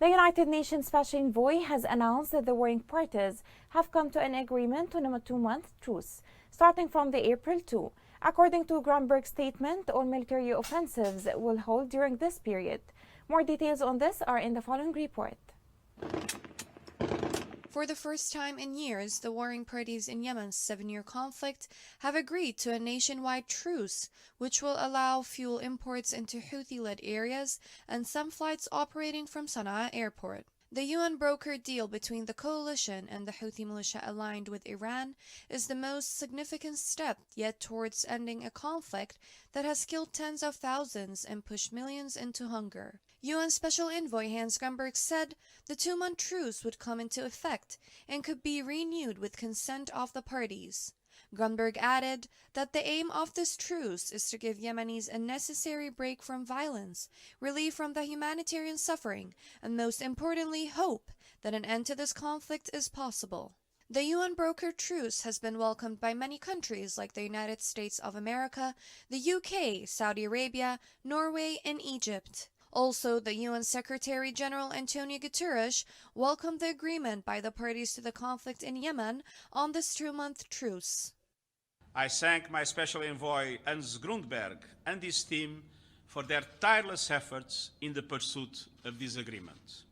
The United Nations Special Envoy has announced that the warring parties have come to an agreement on a two-month truce, starting from the April 2. According to Grunberg's statement, all military offensives will hold during this period. More details on this are in the following report. For the first time in years, the warring parties in Yemen's 7-year conflict have agreed to a nationwide truce, which will allow fuel imports into Houthi-led areas and some flights operating from Sana'a airport. The UN-brokered deal between the coalition and the Houthi militia aligned with Iran is the most significant step yet towards ending a conflict that has killed tens of thousands and pushed millions into hunger. UN Special Envoy Hans Grunberg said the 2-month truce would come into effect and could be renewed with consent of the parties. Grunberg added that the aim of this truce is to give Yemenis a necessary break from violence, relief from the humanitarian suffering, and most importantly, hope that an end to this conflict is possible. The UN-brokered truce has been welcomed by many countries like the United States of America, the UK, Saudi Arabia, Norway, and Egypt. Also, the UN Secretary-General Antonio Guterres welcomed the agreement by the parties to the conflict in Yemen on this 2-month truce. I thank my Special Envoy Hans Grundberg and his team for their tireless efforts in the pursuit of this agreement.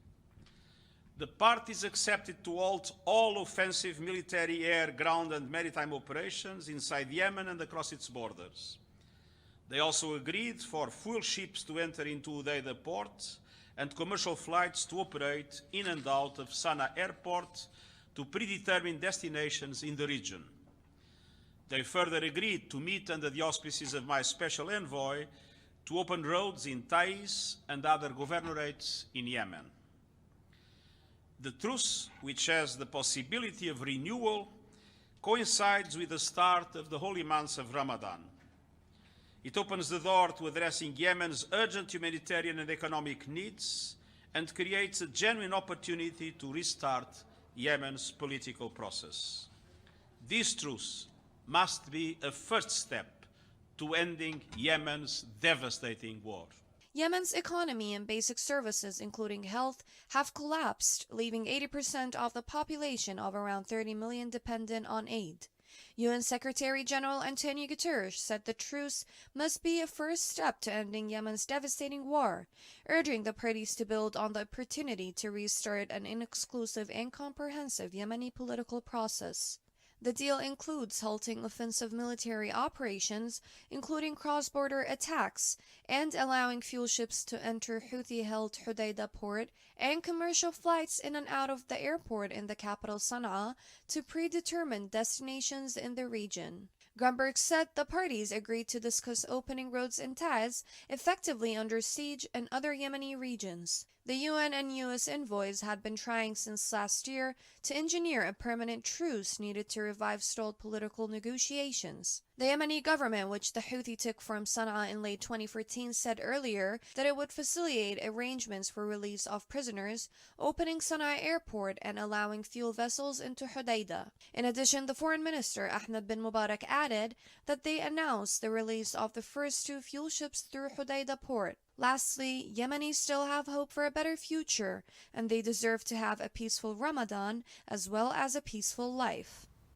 The parties accepted to halt all offensive military air, ground and maritime operations inside Yemen and across its borders. They also agreed for fuel ships to enter into Hodeida port and commercial flights to operate in and out of Sana'a airport to predetermined destinations in the region. They further agreed to meet under the auspices of my Special Envoy to open roads in Taiz and other governorates in Yemen. The truce, which has the possibility of renewal, coincides with the start of the holy months of Ramadan. It opens the door to addressing Yemen's urgent humanitarian and economic needs and creates a genuine opportunity to restart Yemen's political process. This truce must be a first step to ending Yemen's devastating war. Yemen's economy and basic services, including health, have collapsed, leaving 80% of the population of around 30 million dependent on aid. UN Secretary-General Antonio Guterres said the truce must be a first step to ending Yemen's devastating war, urging the parties to build on the opportunity to restart an inexclusive and comprehensive Yemeni political process. The deal includes halting offensive military operations, including cross-border attacks, and allowing fuel ships to enter Houthi-held Hodeida port and commercial flights in and out of the airport in the capital Sana'a to predetermined destinations in the region. Grunberg said the parties agreed to discuss opening roads in Taiz, effectively under siege, and other Yemeni regions. The UN and US envoys had been trying since last year to engineer a permanent truce needed to revive stalled political negotiations. The Yemeni government, which the Houthi took from Sana'a in late 2014, said earlier that it would facilitate arrangements for release of prisoners, opening Sana'a airport and allowing fuel vessels into Hodeida. In addition, the foreign minister Ahmed bin Mubarak added that they announced the release of the first 2 fuel ships through Hodeida port. Lastly, Yemenis still have hope for a better future, and they deserve to have a peaceful Ramadan as well as a peaceful life.